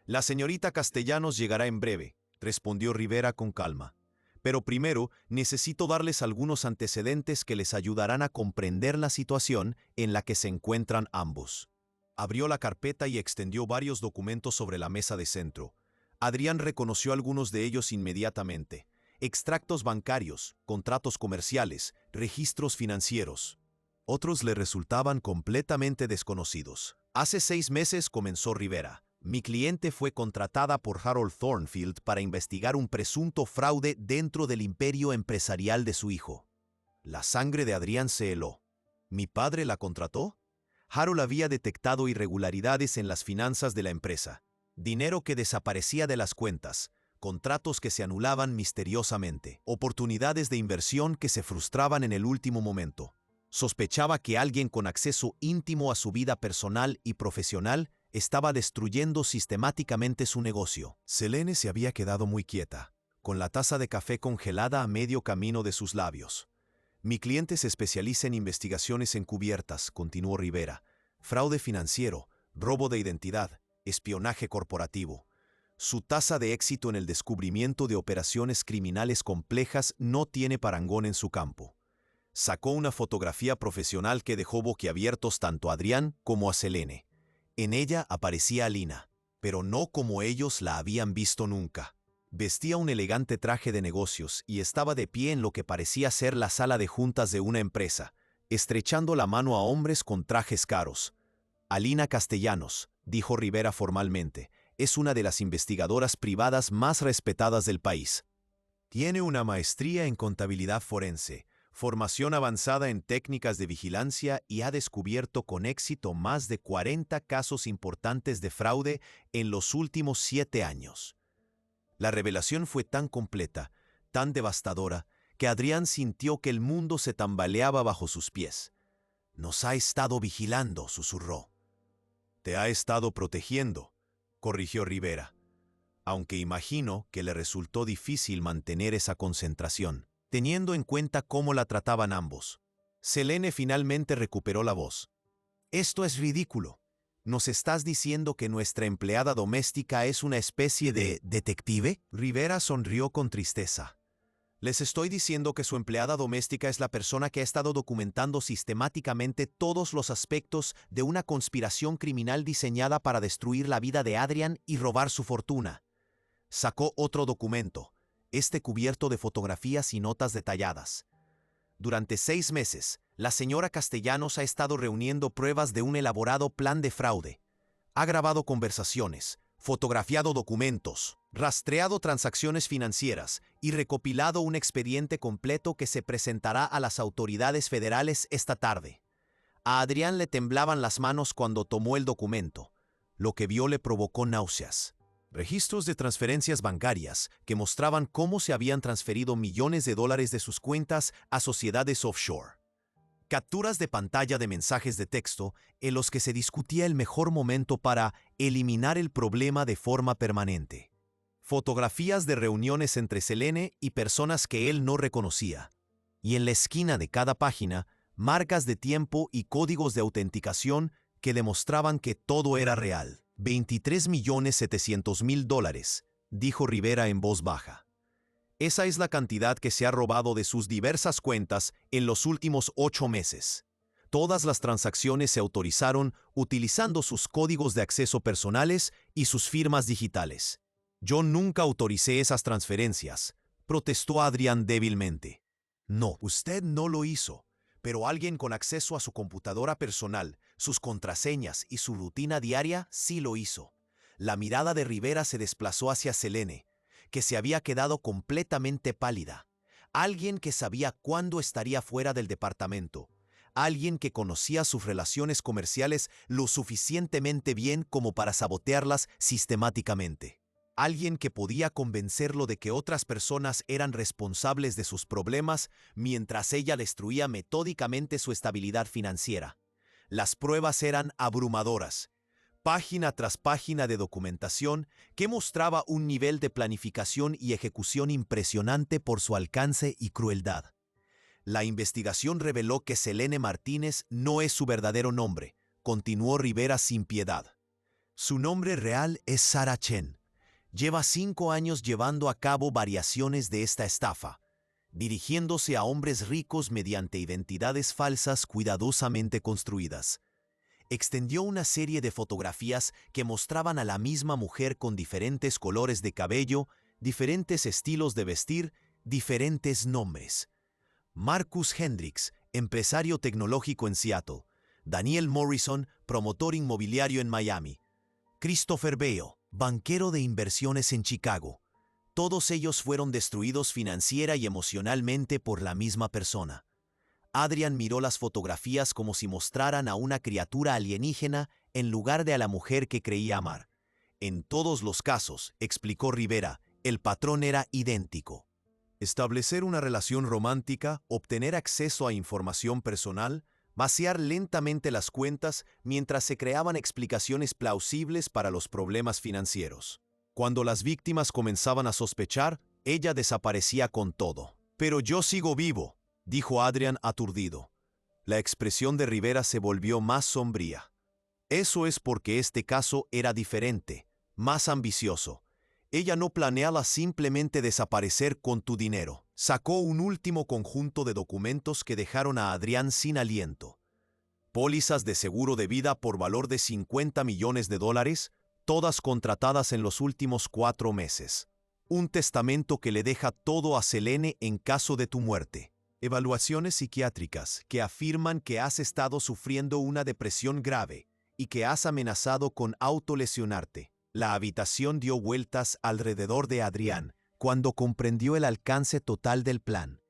«La señorita Castellanos llegará en breve», respondió Rivera con calma. «Pero primero necesito darles algunos antecedentes que les ayudarán a comprender la situación en la que se encuentran ambos». Abrió la carpeta y extendió varios documentos sobre la mesa de centro. Adrián reconoció algunos de ellos inmediatamente. Extractos bancarios, contratos comerciales, registros financieros. Otros le resultaban completamente desconocidos. «Hace 6 meses», comenzó Rivera. «Mi cliente fue contratada por Harold Thornfield para investigar un presunto fraude dentro del imperio empresarial de su hijo». La sangre de Adrián se heló. «¿Mi padre la contrató?». Harold había detectado irregularidades en las finanzas de la empresa. Dinero que desaparecía de las cuentas, contratos que se anulaban misteriosamente, oportunidades de inversión que se frustraban en el último momento. Sospechaba que alguien con acceso íntimo a su vida personal y profesional estaba destruyendo sistemáticamente su negocio. Selene se había quedado muy quieta, con la taza de café congelada a medio camino de sus labios. «Mi cliente se especializa en investigaciones encubiertas», continuó Rivera. «Fraude financiero, robo de identidad, espionaje corporativo. Su tasa de éxito en el descubrimiento de operaciones criminales complejas no tiene parangón en su campo. Sacó una fotografía profesional que dejó boquiabiertos tanto a Adrián como a Selene. En ella aparecía Alina, pero no como ellos la habían visto nunca. Vestía un elegante traje de negocios y estaba de pie en lo que parecía ser la sala de juntas de una empresa, estrechando la mano a hombres con trajes caros. Alina Castellanos, dijo Rivera formalmente, es una de las investigadoras privadas más respetadas del país. Tiene una maestría en contabilidad forense, formación avanzada en técnicas de vigilancia y ha descubierto con éxito más de 40 casos importantes de fraude en los últimos 7 años. La revelación fue tan completa, tan devastadora, que Adrián sintió que el mundo se tambaleaba bajo sus pies. «Nos ha estado vigilando», susurró. «Te ha estado protegiendo», corrigió Rivera, aunque imagino que le resultó difícil mantener esa concentración, teniendo en cuenta cómo la trataban ambos. Selene finalmente recuperó la voz. «Esto es ridículo. ¿Nos estás diciendo que nuestra empleada doméstica es una especie de detective?» Rivera sonrió con tristeza. «Les estoy diciendo que su empleada doméstica es la persona que ha estado documentando sistemáticamente todos los aspectos de una conspiración criminal diseñada para destruir la vida de Adrián y robar su fortuna». Sacó otro documento, este cubierto de fotografías y notas detalladas. Durante 6 meses, la señora Castellanos ha estado reuniendo pruebas de un elaborado plan de fraude. Ha grabado conversaciones, fotografiado documentos, rastreado transacciones financieras y recopilado un expediente completo que se presentará a las autoridades federales esta tarde. A Adrián le temblaban las manos cuando tomó el documento. Lo que vio le provocó náuseas. Registros de transferencias bancarias que mostraban cómo se habían transferido millones de dólares de sus cuentas a sociedades offshore. Capturas de pantalla de mensajes de texto en los que se discutía el mejor momento para eliminar el problema de forma permanente. Fotografías de reuniones entre Selene y personas que él no reconocía. Y en la esquina de cada página, marcas de tiempo y códigos de autenticación que demostraban que todo era real. $23.700.000, dijo Rivera en voz baja. Esa es la cantidad que se ha robado de sus diversas cuentas en los últimos 8 meses. Todas las transacciones se autorizaron utilizando sus códigos de acceso personales y sus firmas digitales. Yo nunca autoricé esas transferencias, protestó Adrián débilmente. No, usted no lo hizo, pero alguien con acceso a su computadora personal, sus contraseñas y su rutina diaria sí lo hizo. La mirada de Rivera se desplazó hacia Selene, que se había quedado completamente pálida. Alguien que sabía cuándo estaría fuera del departamento. Alguien que conocía sus relaciones comerciales lo suficientemente bien como para sabotearlas sistemáticamente. Alguien que podía convencerlo de que otras personas eran responsables de sus problemas mientras ella destruía metódicamente su estabilidad financiera. Las pruebas eran abrumadoras. Página tras página de documentación que mostraba un nivel de planificación y ejecución impresionante por su alcance y crueldad. La investigación reveló que Selene Martínez no es su verdadero nombre, continuó Rivera sin piedad. Su nombre real es Sarah Chen. Lleva 5 años llevando a cabo variaciones de esta estafa, dirigiéndose a hombres ricos mediante identidades falsas cuidadosamente construidas. Extendió una serie de fotografías que mostraban a la misma mujer con diferentes colores de cabello, diferentes estilos de vestir, diferentes nombres. Marcus Hendricks, empresario tecnológico en Seattle. Daniel Morrison, promotor inmobiliario en Miami. Christopher Bale, banquero de inversiones en Chicago. Todos ellos fueron destruidos financiera y emocionalmente por la misma persona. Adrián miró las fotografías como si mostraran a una criatura alienígena en lugar de a la mujer que creía amar. En todos los casos, explicó Rivera, el patrón era idéntico. Establecer una relación romántica, obtener acceso a información personal, vaciar lentamente las cuentas mientras se creaban explicaciones plausibles para los problemas financieros. Cuando las víctimas comenzaban a sospechar, ella desaparecía con todo. «Pero yo sigo vivo», dijo Adrián aturdido. La expresión de Rivera se volvió más sombría. «Eso es porque este caso era diferente, más ambicioso. Ella no planeaba simplemente desaparecer con tu dinero. Sacó un último conjunto de documentos que dejaron a Adrián sin aliento. Pólizas de seguro de vida por valor de $50 millones, todas contratadas en los últimos 4 meses. Un testamento que le deja todo a Selene en caso de tu muerte. Evaluaciones psiquiátricas que afirman que has estado sufriendo una depresión grave y que has amenazado con autolesionarte. La habitación dio vueltas alrededor de Adrián cuando comprendió el alcance total del plan.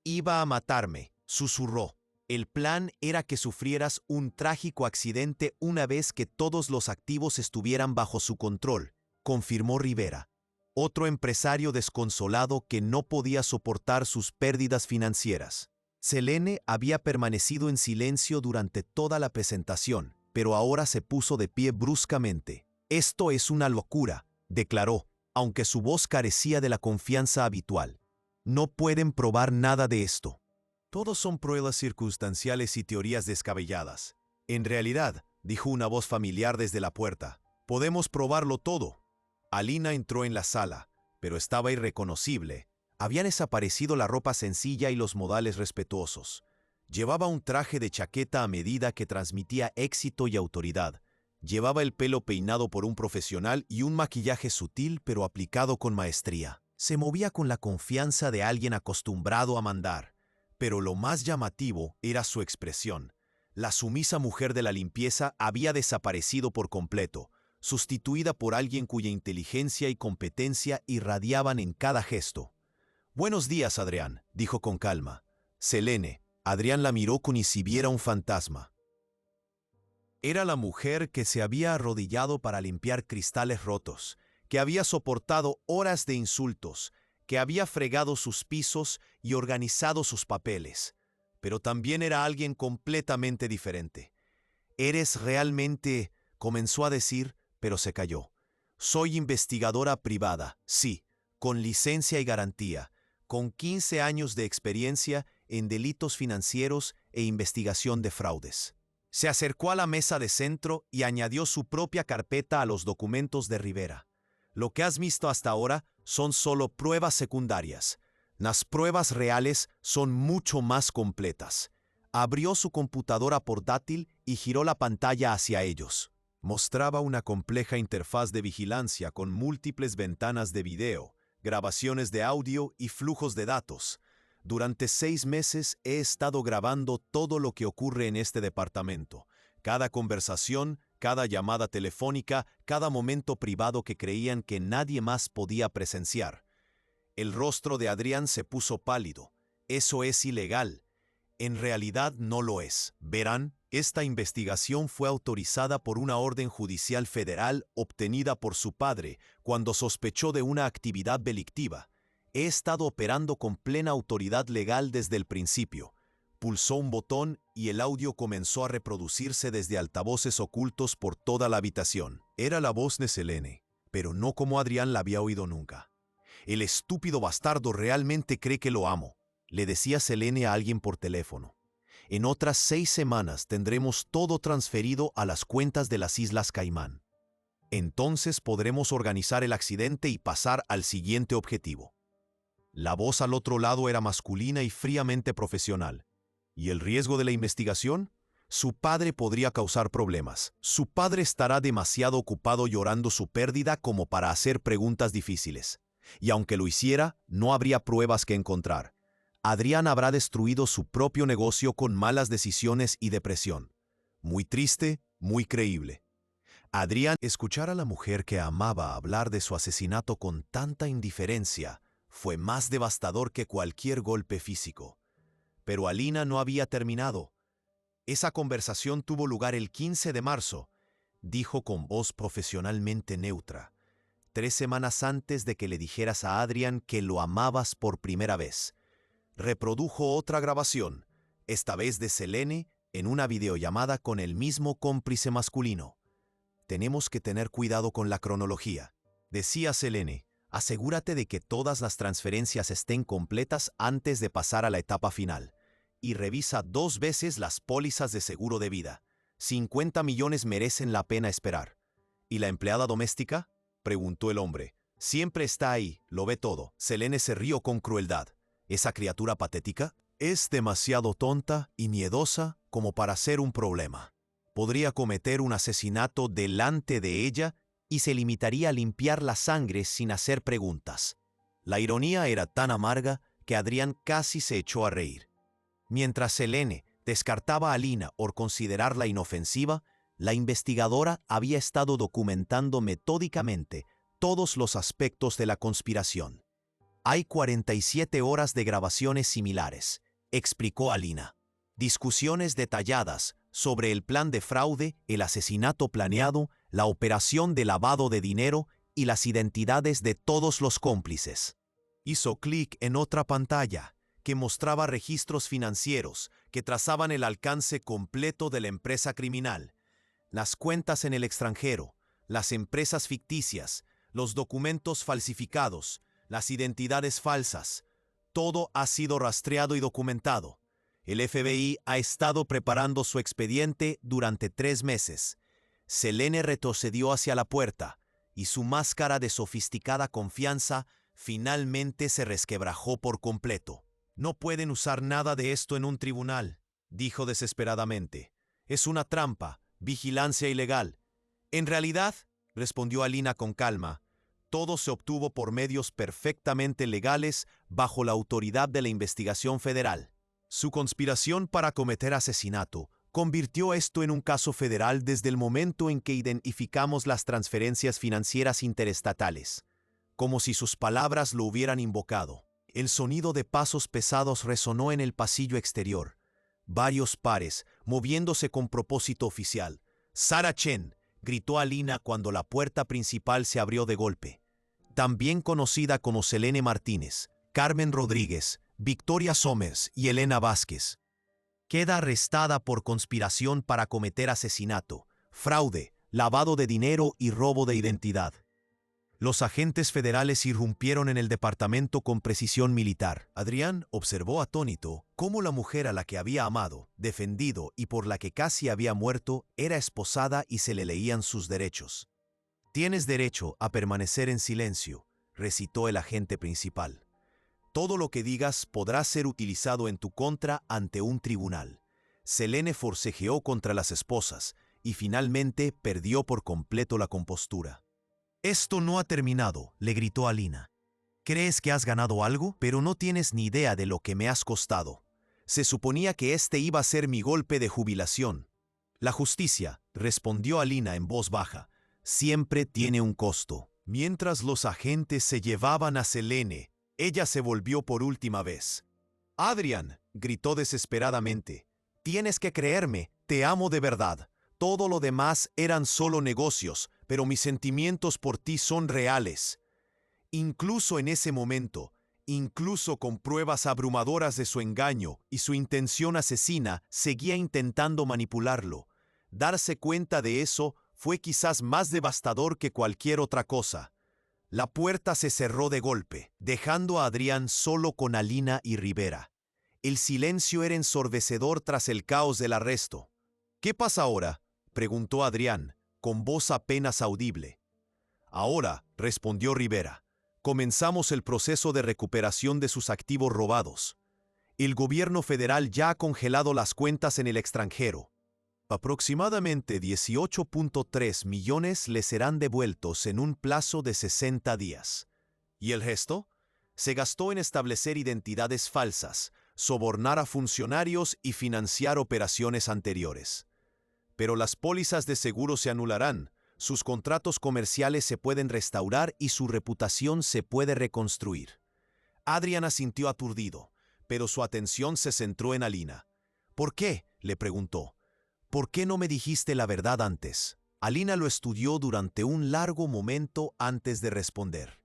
Iba a matarme, susurró. El plan era que sufrieras un trágico accidente una vez que todos los activos estuvieran bajo su control, confirmó Rivera, otro empresario desconsolado que no podía soportar sus pérdidas financieras. Selene había permanecido en silencio durante toda la presentación, pero ahora se puso de pie bruscamente. Esto es una locura, declaró, aunque su voz carecía de la confianza habitual. No pueden probar nada de esto. Todos son pruebas circunstanciales y teorías descabelladas. En realidad, dijo una voz familiar desde la puerta, podemos probarlo todo. Alina entró en la sala, pero estaba irreconocible. Habían desaparecido la ropa sencilla y los modales respetuosos. Llevaba un traje de chaqueta a medida que transmitía éxito y autoridad. Llevaba el pelo peinado por un profesional y un maquillaje sutil pero aplicado con maestría. Se movía con la confianza de alguien acostumbrado a mandar. Pero lo más llamativo era su expresión. La sumisa mujer de la limpieza había desaparecido por completo, sustituida por alguien cuya inteligencia y competencia irradiaban en cada gesto. «Buenos días, Adrián», dijo con calma. Selene. Adrián la miró como si viera un fantasma. Era la mujer que se había arrodillado para limpiar cristales rotos, que había soportado horas de insultos, que había fregado sus pisos y organizado sus papeles. Pero también era alguien completamente diferente. «¿Eres realmente...?» comenzó a decir, pero se calló. «Soy investigadora privada, sí, con licencia y garantía, con 15 años de experiencia en delitos financieros e investigación de fraudes». Se acercó a la mesa de centro y añadió su propia carpeta a los documentos de Rivera. «Lo que has visto hasta ahora son solo pruebas secundarias. Las pruebas reales son mucho más completas». Abrió su computadora portátil y giró la pantalla hacia ellos. Mostraba una compleja interfaz de vigilancia con múltiples ventanas de video, grabaciones de audio y flujos de datos. «Durante 6 meses he estado grabando todo lo que ocurre en este departamento. Cada conversación, cada llamada telefónica, cada momento privado que creían que nadie más podía presenciar». El rostro de Adrián se puso pálido. «Eso es ilegal». «En realidad no lo es. Verán, esta investigación fue autorizada por una orden judicial federal obtenida por su padre cuando sospechó de una actividad delictiva. He estado operando con plena autoridad legal desde el principio». Pulsó un botón y el audio comenzó a reproducirse desde altavoces ocultos por toda la habitación. Era la voz de Selene, pero no como Adrián la había oído nunca. «El estúpido bastardo realmente cree que lo amo», le decía Selene a alguien por teléfono. «En otras 6 semanas tendremos todo transferido a las cuentas de las Islas Caimán. Entonces podremos organizar el accidente y pasar al siguiente objetivo». La voz al otro lado era masculina y fríamente profesional. ¿Y el riesgo de la investigación? Su padre podría causar problemas. Su padre estará demasiado ocupado llorando su pérdida como para hacer preguntas difíciles. Y aunque lo hiciera, no habría pruebas que encontrar. Adrián habrá destruido su propio negocio con malas decisiones y depresión. Muy triste, muy creíble. Adrián, escuchar a la mujer que amaba hablar de su asesinato con tanta indiferencia fue más devastador que cualquier golpe físico. Pero Alina no había terminado. «Esa conversación tuvo lugar el 15 de marzo», dijo con voz profesionalmente neutra. «3 semanas antes de que le dijeras a Adrián que lo amabas por primera vez». Reprodujo otra grabación, esta vez de Selene, en una videollamada con el mismo cómplice masculino. «Tenemos que tener cuidado con la cronología», decía Selene. «Asegúrate de que todas las transferencias estén completas antes de pasar a la etapa final. Y revisa 2 veces las pólizas de seguro de vida. 50 millones merecen la pena esperar». «¿Y la empleada doméstica?», preguntó el hombre. «Siempre está ahí, lo ve todo». Selene se rió con crueldad. ¿Esa criatura patética? Es demasiado tonta y miedosa como para ser un problema. Podría cometer un asesinato delante de ella y se limitaría a limpiar la sangre sin hacer preguntas. La ironía era tan amarga que Adrián casi se echó a reír. Mientras Selene descartaba a Lina por considerarla inofensiva, la investigadora había estado documentando metódicamente todos los aspectos de la conspiración. Hay 47 horas de grabaciones similares, explicó Alina. Discusiones detalladas sobre el plan de fraude, el asesinato planeado, la operación de lavado de dinero y las identidades de todos los cómplices. Hizo clic en otra pantalla que mostraba registros financieros que trazaban el alcance completo de la empresa criminal, las cuentas en el extranjero, las empresas ficticias, los documentos falsificados, las identidades falsas. Todo ha sido rastreado y documentado. El FBI ha estado preparando su expediente durante 3 meses. Selene retrocedió hacia la puerta y su máscara de sofisticada confianza finalmente se resquebrajó por completo. No pueden usar nada de esto en un tribunal, dijo desesperadamente. Es una trampa, vigilancia ilegal. En realidad, respondió Alina con calma, todo se obtuvo por medios perfectamente legales bajo la autoridad de la investigación federal. Su conspiración para cometer asesinato convirtió esto en un caso federal desde el momento en que identificamos las transferencias financieras interestatales, como si sus palabras lo hubieran invocado. El sonido de pasos pesados resonó en el pasillo exterior. Varios pares, moviéndose con propósito oficial. «Sarah Chen», gritó Alina cuando la puerta principal se abrió de golpe. También conocida como Selene Martínez, Carmen Rodríguez, Victoria Somers y Elena Vázquez. Queda arrestada por conspiración para cometer asesinato, fraude, lavado de dinero y robo de identidad. Los agentes federales irrumpieron en el departamento con precisión militar. Adrián observó atónito cómo la mujer a la que había amado, defendido y por la que casi había muerto era esposada y se le leían sus derechos. «Tienes derecho a permanecer en silencio», recitó el agente principal. «Todo lo que digas podrá ser utilizado en tu contra ante un tribunal». Selene forcejeó contra las esposas y finalmente perdió por completo la compostura. «Esto no ha terminado», le gritó Alina. «Crees que has ganado algo, pero no tienes ni idea de lo que me has costado. Se suponía que este iba a ser mi golpe de jubilación». «La justicia», respondió Alina en voz baja, «siempre tiene un costo». Mientras los agentes se llevaban a Selene, ella se volvió por última vez. «Adrián», gritó desesperadamente, «tienes que creerme, te amo de verdad. Todo lo demás eran solo negocios, pero mis sentimientos por ti son reales». Incluso en ese momento, incluso con pruebas abrumadoras de su engaño y su intención asesina, seguía intentando manipularlo. Darse cuenta de eso fue quizás más devastador que cualquier otra cosa. La puerta se cerró de golpe, dejando a Adrián solo con Alina y Rivera. El silencio era ensordecedor tras el caos del arresto. «¿Qué pasa ahora?», preguntó Adrián, con voz apenas audible. «Ahora», respondió Rivera, «comenzamos el proceso de recuperación de sus activos robados. El gobierno federal ya ha congelado las cuentas en el extranjero. Aproximadamente 18.3 millones le serán devueltos en un plazo de 60 días. ¿Y el resto? Se gastó en establecer identidades falsas, sobornar a funcionarios y financiar operaciones anteriores. Pero las pólizas de seguro se anularán, sus contratos comerciales se pueden restaurar y su reputación se puede reconstruir». Adrián asintió aturdido, pero su atención se centró en Alina. «¿Por qué?», le preguntó. «¿Por qué no me dijiste la verdad antes?». Alina lo estudió durante un largo momento antes de responder.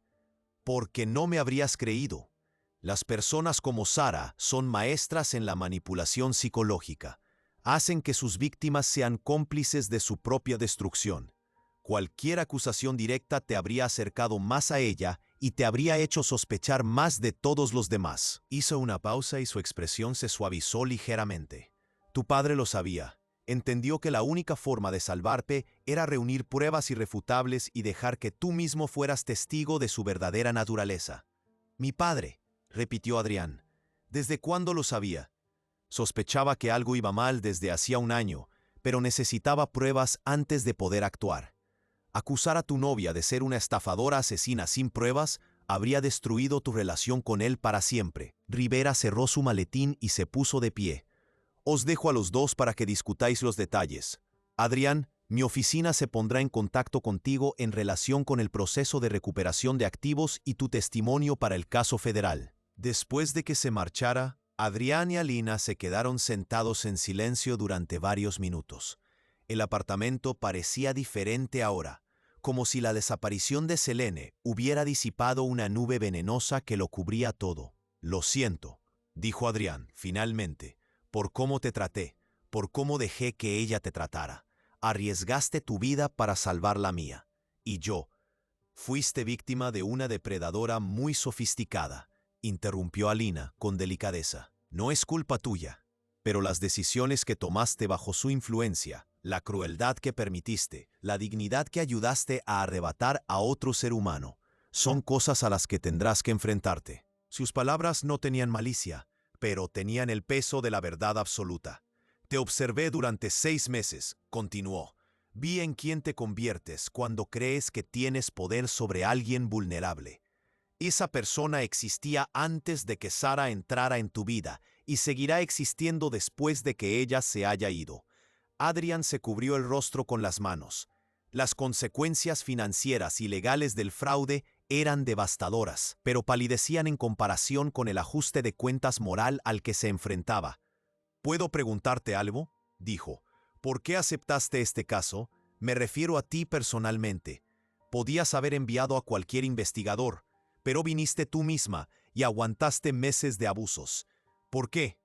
«Porque no me habrías creído. Las personas como Sara son maestras en la manipulación psicológica. Hacen que sus víctimas sean cómplices de su propia destrucción. Cualquier acusación directa te habría acercado más a ella y te habría hecho sospechar más de todos los demás». Hizo una pausa y su expresión se suavizó ligeramente. «Tu padre lo sabía. Entendió que la única forma de salvarte era reunir pruebas irrefutables y dejar que tú mismo fueras testigo de su verdadera naturaleza». «Mi padre», repitió Adrián. ¿Desde cuándo lo sabía? Sospechaba que algo iba mal desde hacía un año, pero necesitaba pruebas antes de poder actuar. Acusar a tu novia de ser una estafadora asesina sin pruebas habría destruido tu relación con él para siempre. Rivera cerró su maletín y se puso de pie. Os dejo a los dos para que discutáis los detalles. Adrián, mi oficina se pondrá en contacto contigo en relación con el proceso de recuperación de activos y tu testimonio para el caso federal. Después de que se marchara, Adrián y Alina se quedaron sentados en silencio durante varios minutos. El apartamento parecía diferente ahora, como si la desaparición de Selene hubiera disipado una nube venenosa que lo cubría todo. Lo siento, dijo Adrián, finalmente, por cómo te traté, por cómo dejé que ella te tratara. Arriesgaste tu vida para salvar la mía. Y yo, fuiste víctima de una depredadora muy sofisticada, interrumpió Alina con delicadeza. No es culpa tuya, pero las decisiones que tomaste bajo su influencia, la crueldad que permitiste, la dignidad que ayudaste a arrebatar a otro ser humano, son cosas a las que tendrás que enfrentarte. Sus palabras no tenían malicia, pero tenían el peso de la verdad absoluta. Te observé durante 6 meses, continuó. Vi en quién te conviertes cuando crees que tienes poder sobre alguien vulnerable. Esa persona existía antes de que Sara entrara en tu vida y seguirá existiendo después de que ella se haya ido. Adrián se cubrió el rostro con las manos. Las consecuencias financieras y legales del fraude eran devastadoras, pero palidecían en comparación con el ajuste de cuentas moral al que se enfrentaba. ¿Puedo preguntarte algo?, dijo. ¿Por qué aceptaste este caso? Me refiero a ti personalmente. Podías haber enviado a cualquier investigador, pero viniste tú misma y aguantaste meses de abusos. ¿Por qué?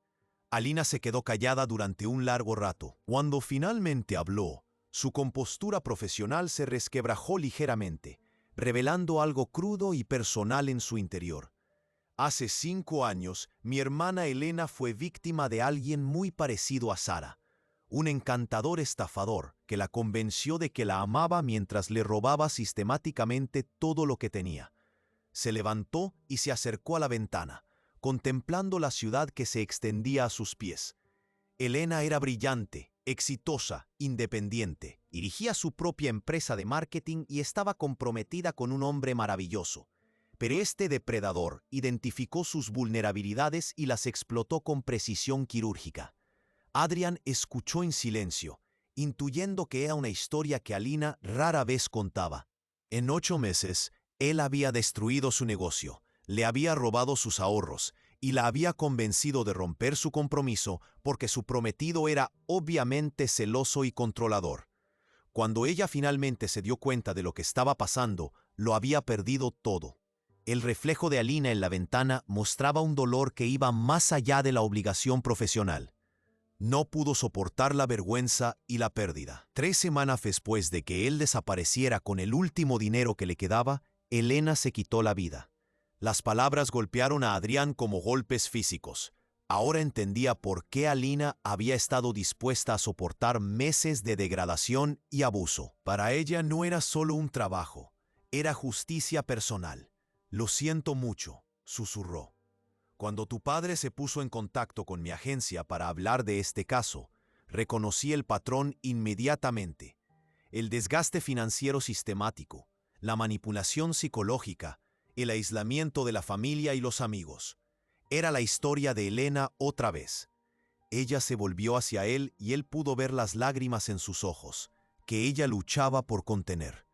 Alina se quedó callada durante un largo rato. Cuando finalmente habló, su compostura profesional se resquebrajó ligeramente, revelando algo crudo y personal en su interior. Hace 5 años, mi hermana Elena fue víctima de alguien muy parecido a Sara, un encantador estafador que la convenció de que la amaba mientras le robaba sistemáticamente todo lo que tenía. Se levantó y se acercó a la ventana, contemplando la ciudad que se extendía a sus pies. Elena era brillante, exitosa, independiente, dirigía su propia empresa de marketing y estaba comprometida con un hombre maravilloso. Pero este depredador identificó sus vulnerabilidades y las explotó con precisión quirúrgica. Adrián escuchó en silencio, intuyendo que era una historia que Alina rara vez contaba. En 8 meses, él había destruido su negocio, le había robado sus ahorros y la había convencido de romper su compromiso porque su prometido era obviamente celoso y controlador. Cuando ella finalmente se dio cuenta de lo que estaba pasando, lo había perdido todo. El reflejo de Alina en la ventana mostraba un dolor que iba más allá de la obligación profesional. No pudo soportar la vergüenza y la pérdida. 3 semanas después de que él desapareciera con el último dinero que le quedaba, Elena se quitó la vida. Las palabras golpearon a Adrián como golpes físicos. Ahora entendía por qué Alina había estado dispuesta a soportar meses de degradación y abuso. Para ella no era solo un trabajo, era justicia personal. Lo siento mucho, susurró. Cuando tu padre se puso en contacto con mi agencia para hablar de este caso, reconocí el patrón inmediatamente. El desgaste financiero sistemático, la manipulación psicológica, el aislamiento de la familia y los amigos. Era la historia de Elena otra vez. Ella se volvió hacia él y él pudo ver las lágrimas en sus ojos, que ella luchaba por contener.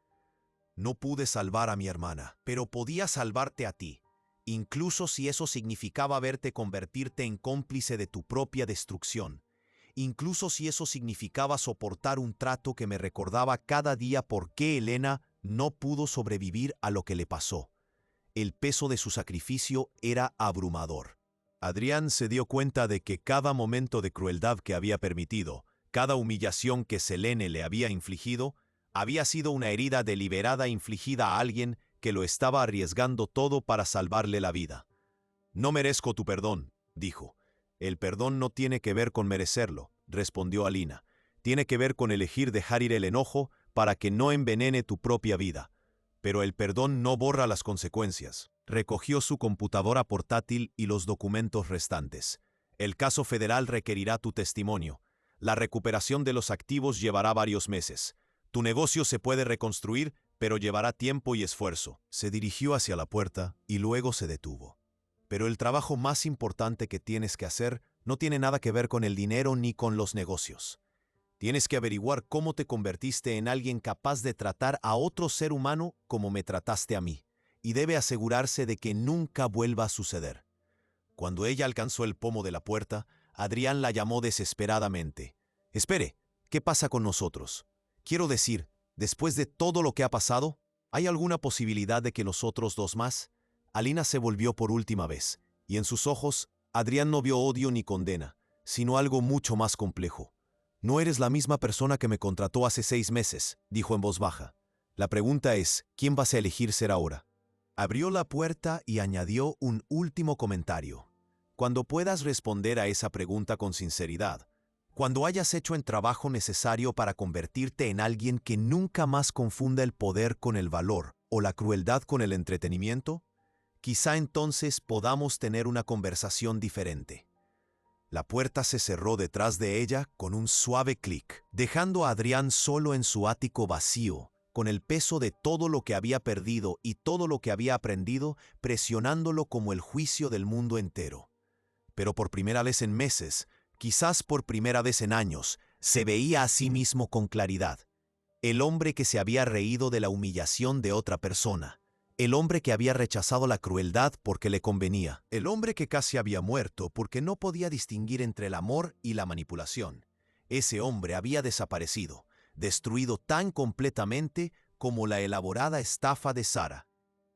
No pude salvar a mi hermana, pero podía salvarte a ti. Incluso si eso significaba verte convertirte en cómplice de tu propia destrucción, incluso si eso significaba soportar un trato que me recordaba cada día por qué Elena no pudo sobrevivir a lo que le pasó. El peso de su sacrificio era abrumador. Adrián se dio cuenta de que cada momento de crueldad que había permitido, cada humillación que Selene le había infligido, había sido una herida deliberada infligida a alguien que lo estaba arriesgando todo para salvarle la vida. No merezco tu perdón, dijo. El perdón no tiene que ver con merecerlo, respondió Alina. Tiene que ver con elegir dejar ir el enojo para que no envenene tu propia vida. Pero el perdón no borra las consecuencias. Recogió su computadora portátil y los documentos restantes. El caso federal requerirá tu testimonio. La recuperación de los activos llevará varios meses. Tu negocio se puede reconstruir, pero llevará tiempo y esfuerzo. Se dirigió hacia la puerta y luego se detuvo. Pero el trabajo más importante que tienes que hacer no tiene nada que ver con el dinero ni con los negocios. Tienes que averiguar cómo te convertiste en alguien capaz de tratar a otro ser humano como me trataste a mí, y debe asegurarse de que nunca vuelva a suceder. Cuando ella alcanzó el pomo de la puerta, Adrián la llamó desesperadamente. «Espere, ¿qué pasa con nosotros? Quiero decir, después de todo lo que ha pasado, ¿hay alguna posibilidad de que los otros dos más?» Alina se volvió por última vez, y en sus ojos, Adrián no vio odio ni condena, sino algo mucho más complejo. «No eres la misma persona que me contrató hace 6 meses», dijo en voz baja. «La pregunta es, ¿quién vas a elegir ser ahora?» Abrió la puerta y añadió un último comentario. «Cuando puedas responder a esa pregunta con sinceridad, cuando hayas hecho el trabajo necesario para convertirte en alguien que nunca más confunda el poder con el valor o la crueldad con el entretenimiento, quizá entonces podamos tener una conversación diferente». La puerta se cerró detrás de ella con un suave clic, dejando a Adrián solo en su ático vacío, con el peso de todo lo que había perdido y todo lo que había aprendido presionándolo como el juicio del mundo entero. Pero por primera vez en meses, quizás por primera vez en años, se veía a sí mismo con claridad. El hombre que se había reído de la humillación de otra persona. El hombre que había rechazado la crueldad porque le convenía. El hombre que casi había muerto porque no podía distinguir entre el amor y la manipulación. Ese hombre había desaparecido, destruido tan completamente como la elaborada estafa de Sara.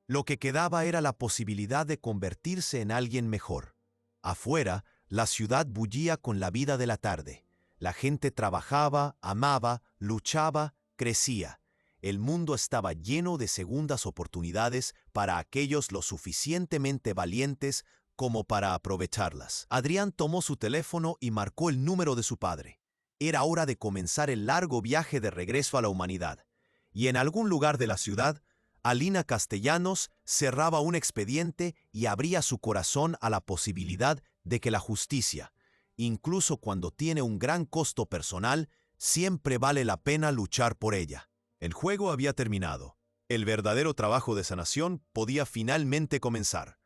Lo que quedaba era la posibilidad de convertirse en alguien mejor. Afuera, la ciudad bullía con la vida de la tarde. La gente trabajaba, amaba, luchaba, crecía. El mundo estaba lleno de segundas oportunidades para aquellos lo suficientemente valientes como para aprovecharlas. Adrián tomó su teléfono y marcó el número de su padre. Era hora de comenzar el largo viaje de regreso a la humanidad. Y en algún lugar de la ciudad, Alina Castellanos cerraba un expediente y abría su corazón a la posibilidad de que la justicia, incluso cuando tiene un gran costo personal, siempre vale la pena luchar por ella. El juego había terminado. El verdadero trabajo de sanación podía finalmente comenzar.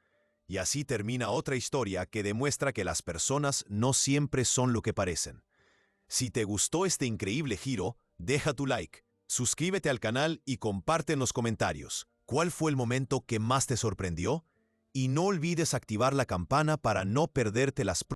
Y así termina otra historia que demuestra que las personas no siempre son lo que parecen. Si te gustó este increíble giro, deja tu like, suscríbete al canal y comparte en los comentarios cuál fue el momento que más te sorprendió. Y no olvides activar la campana para no perderte las próximas.